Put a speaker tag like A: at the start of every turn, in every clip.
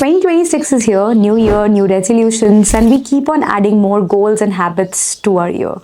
A: 2026 is here, new year, new resolutions, and we keep on adding more goals and habits to our year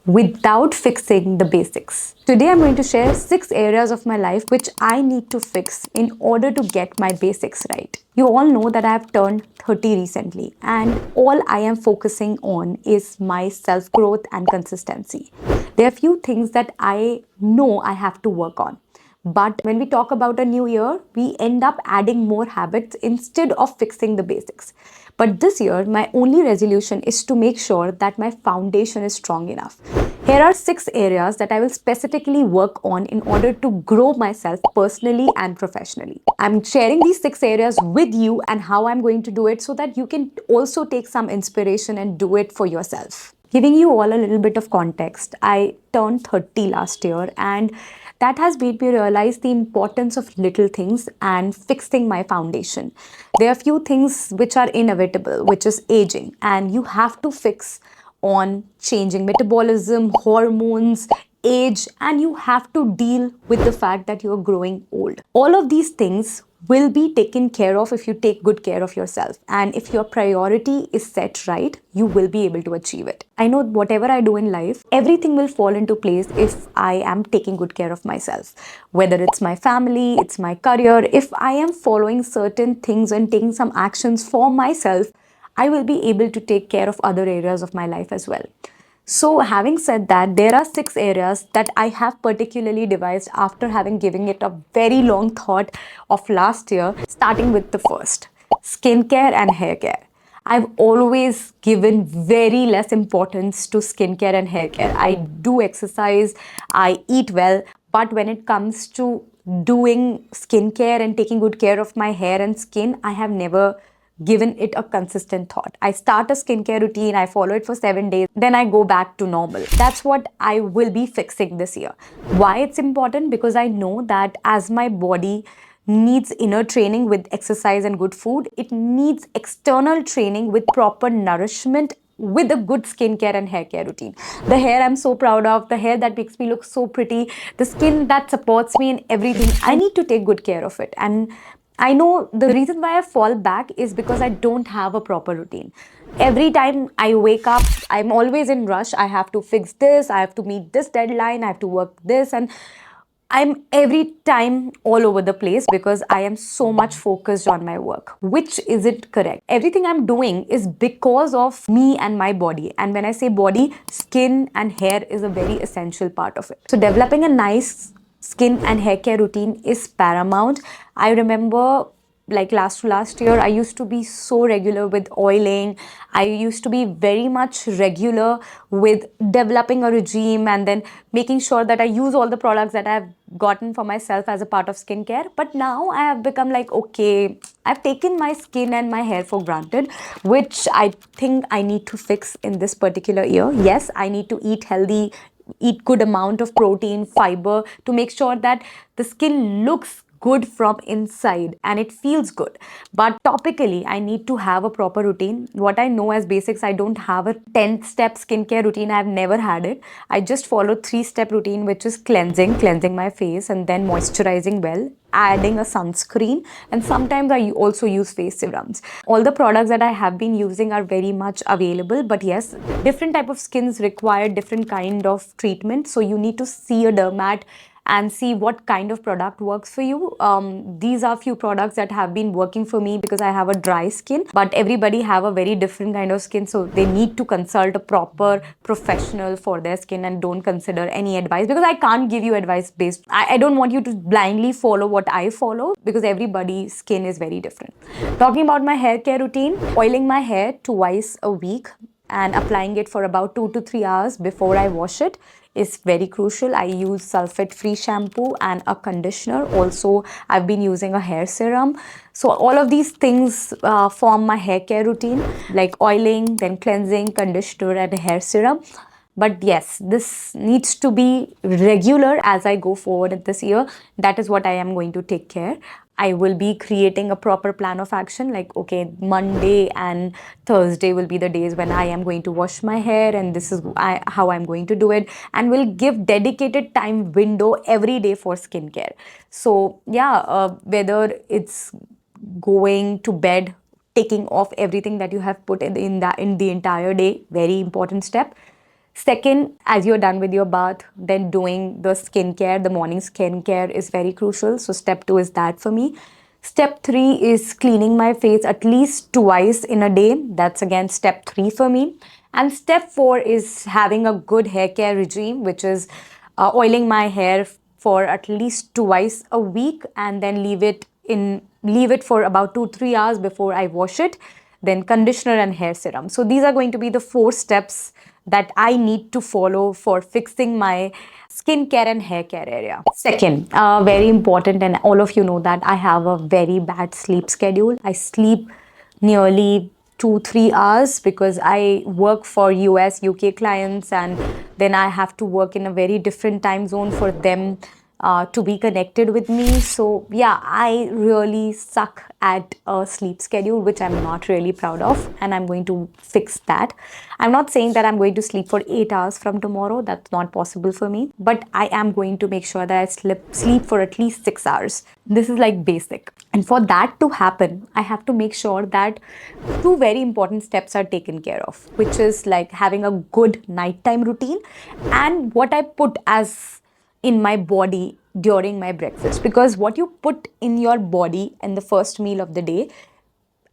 A: without fixing the basics. Today, I'm going to share 6 areas of my life which I need to fix in order to get my basics right. You all know that I have turned 30 recently, and all I am focusing on is my self growth and consistency. There are few things that I know I have to work on. But when we talk about a new year, we end up adding more habits instead of fixing the basics. But this year, my only resolution is to make sure that my foundation is strong enough. Here are 6 areas that I will specifically work on in order to grow myself personally and professionally. I'm sharing these 6 areas with you and how I'm going to do it so that you can also take some inspiration and do it for yourself. Giving you all a little bit of context, I turned 30 last year, and that has made me realize the importance of little things and fixing my foundation. There are few things which are inevitable, which is aging, and you have to fix on changing metabolism, hormones, age, and you have to deal with the fact that you are growing old. All of these things will be taken care of if you take good care of yourself, and if your priority is set right, you will be able to achieve it. I know whatever I do in life, everything will fall into place if I am taking good care of myself, whether it's my family, it's my career. If I am following certain things and taking some actions for myself, I will be able to take care of other areas of my life as well. So, having said that, there are 6 areas that I have particularly devised after having given it a very long thought of last year, starting with the first: skincare and hair care. I've always given very less importance to skincare and hair care. I do exercise, I eat well, but when it comes to doing skincare and taking good care of my hair and skin, I have never given it a consistent thought. I start a skincare routine, I follow it for 7 days, then I go back to normal. That's what I will be fixing this year. Why it's important? Because I know that as my body needs inner training with exercise and good food, it needs external training with proper nourishment with a good skincare and hair care routine. The hair I'm so proud of, the hair that makes me look so pretty, the skin that supports me in everything. I need to take good care of it. And I know the reason why I fall back is because I don't have a proper routine. Every time I wake up, I'm always in rush. I have to fix this, I have to meet this deadline, I have to work this, and I'm every time all over the place because I am so much focused on my work. Which isn't correct. Everything I'm doing is because of me and my body. And when I say body, skin and hair is a very essential part of it. So developing a nice skin and hair care routine is paramount. I remember, like last year, I used to be so regular with oiling. I used to be very much regular with developing a regime and then making sure that I use all the products that I've gotten for myself as a part of skincare. But now I have become like, okay, I've taken my skin and my hair for granted, which I think I need to fix in this particular year. Yes, I need to eat healthy, eat good amount of protein, fiber, to make sure that the skin looks good from inside and it feels good. But topically, I need to have a proper routine. What I know as basics, I don't have a 10-step skincare routine. I've never had it. I just follow 3-step routine, which is cleansing my face, and then moisturizing well, adding a sunscreen, and sometimes I also use face serums. All the products that I have been using are very much available, but yes, different type of skins require different kind of treatment, so you need to see a dermat and see what kind of product works for you. These are few products that have been working for me because I have a dry skin, but everybody have a very different kind of skin, so they need to consult a proper professional for their skin and don't consider any advice, because I can't give you advice based. I don't want you to blindly follow what I follow because everybody's skin is very different. Talking about my hair care routine, oiling my hair twice a week and applying it for about 2 to 3 hours before I wash it is very crucial. I use sulfate-free shampoo and a conditioner. Also, I've been using a hair serum. So all of these things form my hair care routine, like oiling, then cleansing, conditioner, and a hair serum. But yes, this needs to be regular as I go forward in this year. That is what I am going to take care. I will be creating a proper plan of action, like, okay, Monday and Thursday will be the days when I am going to wash my hair, and this is how I'm going to do it, and will give dedicated time window every day for skincare. So yeah, whether it's going to bed taking off everything that you have put in the entire day. Very important step. Second, as you're done with your bath, then doing the skincare, the morning skincare is very crucial. So, step two is that for me. Step three is cleaning my face at least twice in a day. That's again step three for me. And step four is having a good hair care regime, which is oiling my hair for at least twice a week and then leave it for about 2 3 hours before I wash it, then conditioner and hair serum. So these are going to be the four steps that I need to follow for fixing my skincare and hair care area. Second, very important, and all of you know that I have a very bad sleep schedule. I sleep nearly 2 3 hours because I work for US, UK clients, and then I have to work in a very different time zone for them to be connected with me. So, yeah, I really suck at a sleep schedule, which I'm not really proud of, and I'm going to fix that. I'm not saying that I'm going to sleep for 8 hours from tomorrow, that's not possible for me, but I am going to make sure that I sleep for at least 6 hours. This is like basic. And for that to happen, I have to make sure that two very important steps are taken care of, which is like having a good nighttime routine and what I put as in my body during my breakfast, because what you put in your body in the first meal of the day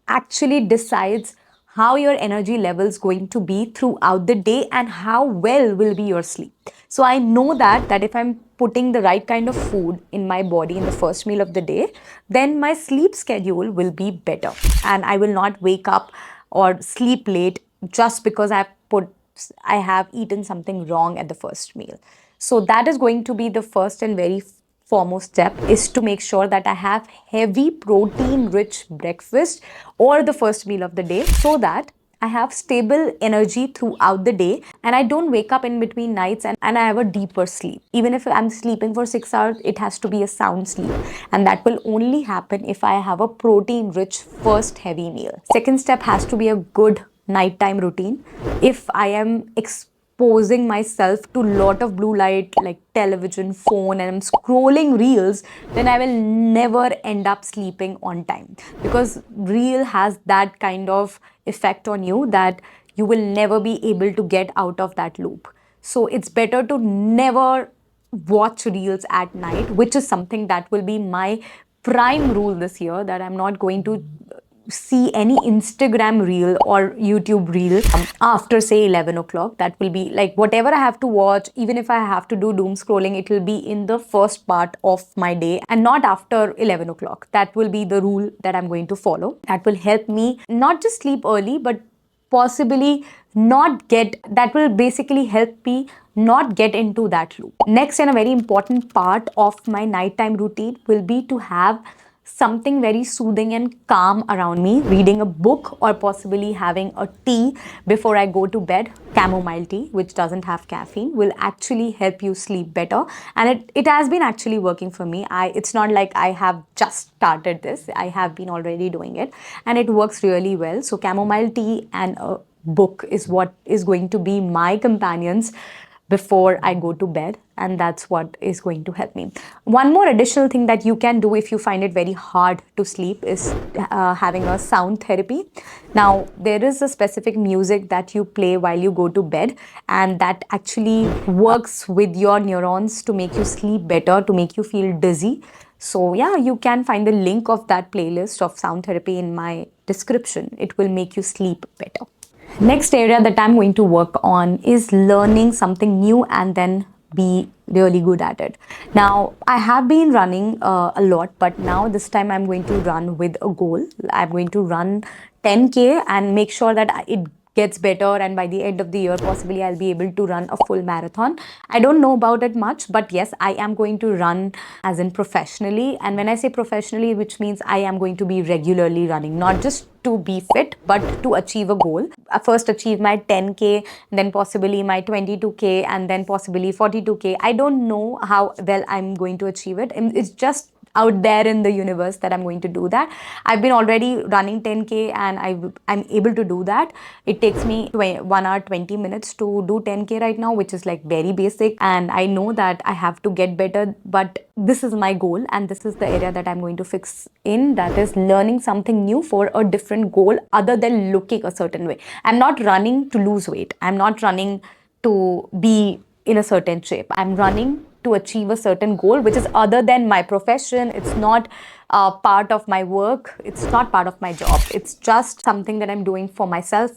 A: actually decides how your energy levels going to be throughout the day and how well will be your sleep. So I know that if I'm putting the right kind of food in my body in the first meal of the day, then my sleep schedule will be better and I will not wake up or sleep late just because I have eaten something wrong at the first meal. So that is going to be the first and very foremost step, is to make sure that I have heavy protein rich breakfast or the first meal of the day, so that I have stable energy throughout the day and I don't wake up in between nights and I have a deeper sleep. Even if I'm sleeping for 6 hours, it has to be a sound sleep. And that will only happen if I have a protein rich first heavy meal. Second step has to be a good nighttime routine. If I am exposing myself to lot of blue light like television, phone, and I'm scrolling reels, then I will never end up sleeping on time, because reel has that kind of effect on you that you will never be able to get out of that loop. So it's better to never watch reels at night, which is something that will be my prime rule this year, that I'm not going to see any Instagram reel or YouTube reel after say 11 o'clock. That will be like whatever I have to watch, even if I have to do doom scrolling, it will be in the first part of my day and not after 11 o'clock. That will be the rule that I'm going to follow. That will help me not just sleep early, but possibly not get, that will basically help me not get into that loop. Next, and a very important part of my nighttime routine will be to have something very soothing and calm around me, reading a book or possibly having a tea before I go to bed. Chamomile tea, which doesn't have caffeine, will actually help you sleep better, and it has been actually working for me. It's not like I have just started this, I have been already doing it and it works really well. So chamomile tea and a book is what is going to be my companions before I go to bed, and that's what is going to help me. One more additional thing that you can do if you find it very hard to sleep is having a sound therapy. Now, there is a specific music that you play while you go to bed, and that actually works with your neurons to make you sleep better, to make you feel dizzy. So, yeah, you can find the link of that playlist of sound therapy in my description. It will make you sleep better. Next area that I'm going to work on is learning something new and then be really good at it. Now, I have been running a lot, but now this time I'm going to run with a goal. I'm going to run 10K and make sure that it gets better, and by the end of the year possibly I'll be able to run a full marathon. I don't know about it much, but yes, I am going to run as in professionally. And when I say professionally, which means I am going to be regularly running, not just to be fit but to achieve a goal. First achieve my 10K, then possibly my 22K, and then possibly 42K. I don't know how well I'm going to achieve it. It's just out there in the universe that I'm going to do that. I've been already running 10K and I'm able to do that. It takes me 1 hour 20 minutes to do 10K right now, which is like very basic. And I know that I have to get better, but this is my goal and this is the area that I'm going to fix in. That is learning something new for a different goal other than looking a certain way. I'm not running to lose weight. I'm not running to be in a certain shape. I'm running to achieve a certain goal, which is other than my profession. It's not part of my work. It's not part of my job. It's just something that I'm doing for my self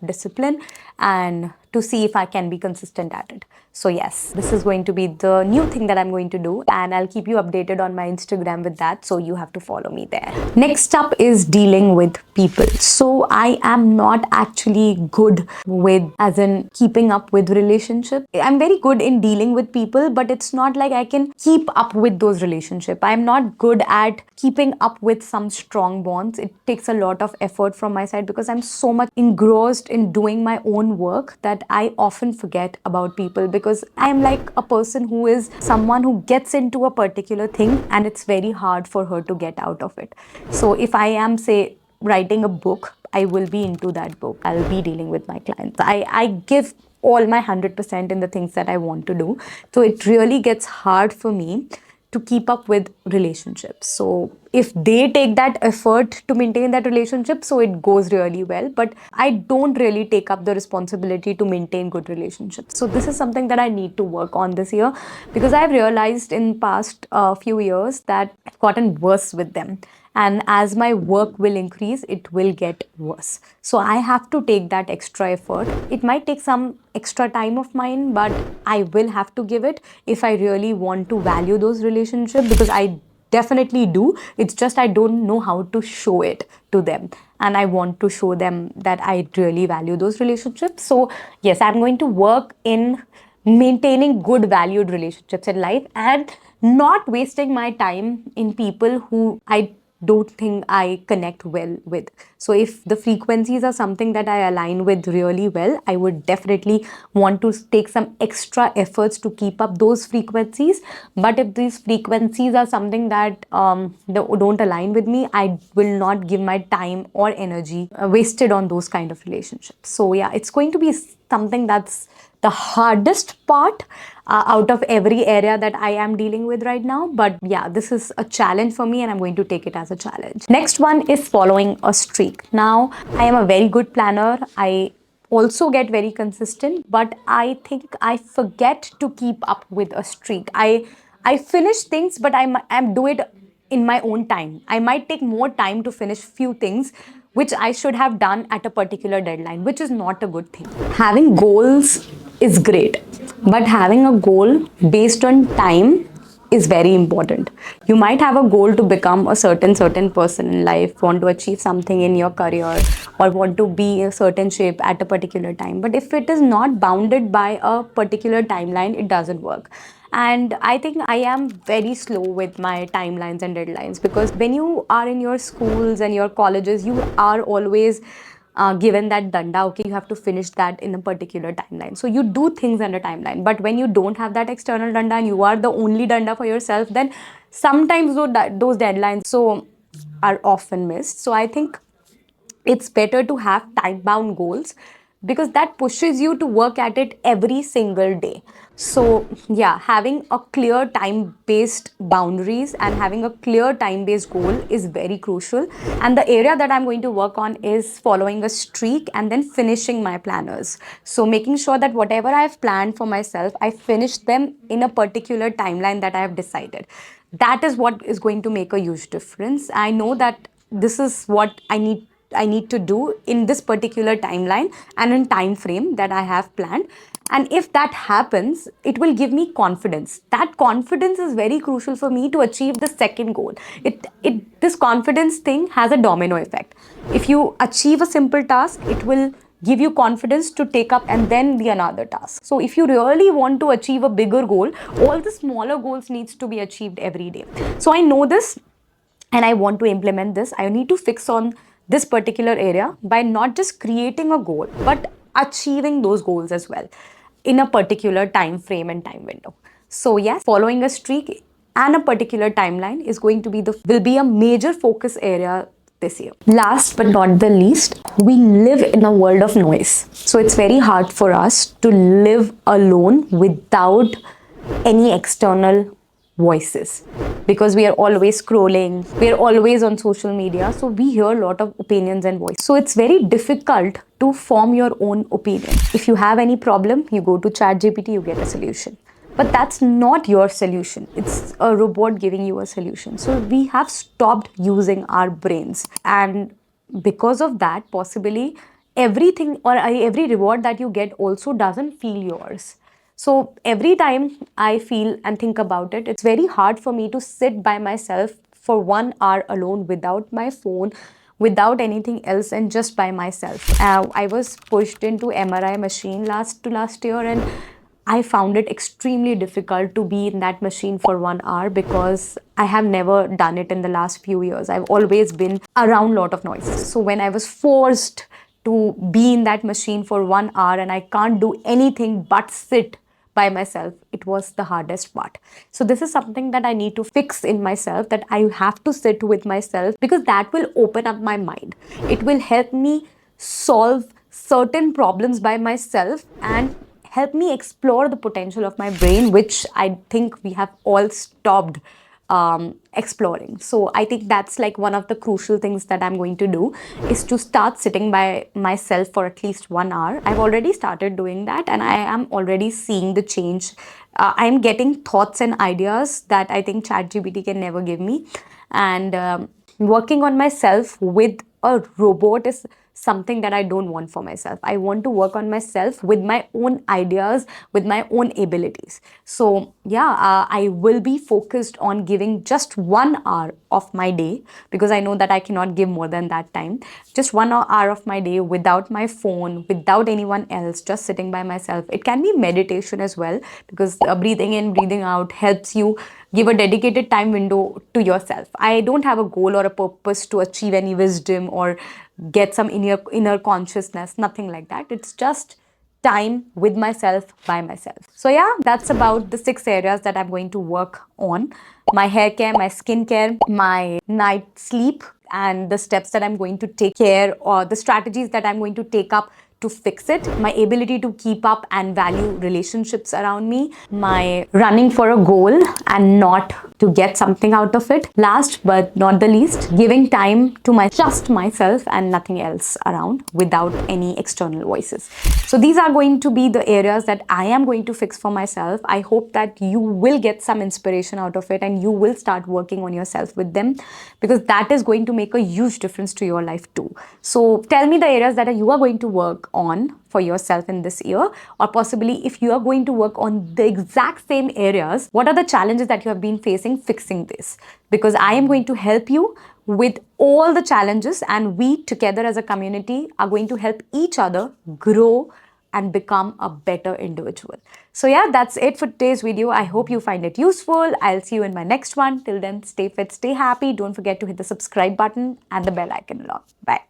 A: discipline, and to see if I can be consistent at it. So, yes, this is going to be the new thing that I'm going to do, and I'll keep you updated on my Instagram with that. So, you have to follow me there. Next up is dealing with people. So, I am not actually good with, as in, keeping up with relationship. I'm very good in dealing with people, but it's not like I can keep up with those relationships. I'm not good at keeping up with some strong bonds. It takes a lot of effort from my side because I'm so much engrossed in doing my own work that I often forget about people, because I am like a person who is someone who gets into a particular thing and it's very hard for her to get out of it. So if I am, say, writing a book, I will be into that book. I'll be dealing with my clients. I give all my 100% in the things that I want to do. So it really gets hard for me to keep up with relationships. So if they take that effort to maintain that relationship, so it goes really well. But I don't really take up the responsibility to maintain good relationships. So this is something that I need to work on this year, because I've realized in past few years that I've gotten worse with them. And as my work will increase, it will get worse. So I have to take that extra effort. It might take some extra time of mine, but I will have to give it if I really want to value those relationships, because I definitely do. It's just I don't know how to show it to them. And I want to show them that I really value those relationships. So, yes, I'm going to work in maintaining good valued relationships in life and not wasting my time in people who I don't think I connect well with. So if the frequencies are something that I align with really well, I would definitely want to take some extra efforts to keep up those frequencies. But if these frequencies are something that don't align with me, I will not give my time or energy wasted on those kind of relationships. So yeah, it's going to be something that's the hardest part out of every area that I am dealing with right now. But yeah, this is a challenge for me and I'm going to take it as a challenge. Next one is following a streak. Now, I am a very good planner. I also get very consistent, but I think I forget to keep up with a streak. I finish things, but I do it in my own time. I might take more time to finish few things which I should have done at a particular deadline, which is not a good thing. Having goals is great, but having a goal based on time is very important. You might have a goal to become a certain person in life, want to achieve something in your career, or want to be a certain shape at a particular time. But if it is not bounded by a particular timeline, it doesn't work. And I think I am very slow with my timelines and deadlines, because when you are in your schools and your colleges, you are always given that danda. Okay, you have to finish that in a particular timeline. So you do things under timeline. But when you don't have that external danda and you are the only danda for yourself, then sometimes those deadlines so are often missed. So I think it's better to have time bound goals, because that pushes you to work at it every single day. So yeah, having a clear time based boundaries and having a clear time based goal is very crucial. And the area that I'm going to work on is following a streak and then finishing my planners. So making sure that whatever I've planned for myself, I finish them in a particular timeline that I have decided. That is what is going to make a huge difference. I know that this is what I need to do in this particular timeline and in time frame that I have planned. And if that happens, it will give me confidence. That confidence is very crucial for me to achieve the second goal. This confidence thing has a domino effect. If you achieve a simple task, it will give you confidence to take up and then the another task. So if you really want to achieve a bigger goal, all the smaller goals needs to be achieved every day. So I know this and I want to implement this. I need to fix on this particular area by not just creating a goal, but achieving those goals as well in a particular time frame and time window. So yes, following a streak and a particular timeline is going to be will be a major focus area this year. Last but not the least, we live in a world of noise. So it's very hard for us to live alone without any external voices, because we are always scrolling, we are always on social media, so we hear a lot of opinions and voices. So it's very difficult to form your own opinion. If you have any problem, you go to ChatGPT, you get a solution. But that's not your solution. It's a robot giving you a solution. So we have stopped using our brains. And because of that, possibly everything or every reward that you get also doesn't feel yours. So every time I feel and think about it, it's very hard for me to sit by myself for 1 hour alone without my phone, without anything else, and just by myself. I was pushed into MRI machine last year, and I found it extremely difficult to be in that machine for 1 hour because I have never done it in the last few years. I've always been around a lot of noises. So when I was forced to be in that machine for 1 hour and I can't do anything but sit by myself, it was the hardest part. So this is something that I need to fix in myself, that I have to sit with myself, because that will open up my mind. It will help me solve certain problems by myself and help me explore the potential of my brain, which I think we have all stopped exploring. So I think that's like one of the crucial things that I'm going to do, is to start sitting by myself for at least 1 hour. I've already started doing that and I am already seeing the change. I'm getting thoughts and ideas that I think ChatGPT can never give me. And working on myself with a robot is something that I don't want for myself. I want to work on myself with my own ideas, with my own abilities. So yeah, I will be focused on giving just 1 hour of my day, because I know that I cannot give more than that time. Just 1 hour of my day without my phone, without anyone else, just sitting by myself. It can be meditation as well, because breathing in, breathing out helps you give a dedicated time window to yourself. I don't have a goal or a purpose to achieve any wisdom or get some inner consciousness, nothing like that. It's just time with myself, by myself. So yeah, that's about the 6 areas that I'm going to work on: my hair care, my skin care, my night sleep, and the steps that I'm going to take care, or the strategies that I'm going to take up to fix it, my ability to keep up and value relationships around me, my running for a goal and not to get something out of it. Last but not the least, giving time to just myself and nothing else around without any external voices. So these are going to be the areas that I am going to fix for myself. I hope that you will get some inspiration out of it and you will start working on yourself with them, because that is going to make a huge difference to your life too. So tell me the areas that you are going to work on for yourself in this year, or possibly if you are going to work on the exact same areas, what are the challenges that you have been facing fixing this? Because I am going to help you with all the challenges, and we together as a community are going to help each other grow and become a better individual. So yeah, that's it for today's video. I hope you find it useful. I'll see you in my next one. Till then, stay fit, stay happy. Don't forget to hit the subscribe button and the bell icon along. Bye.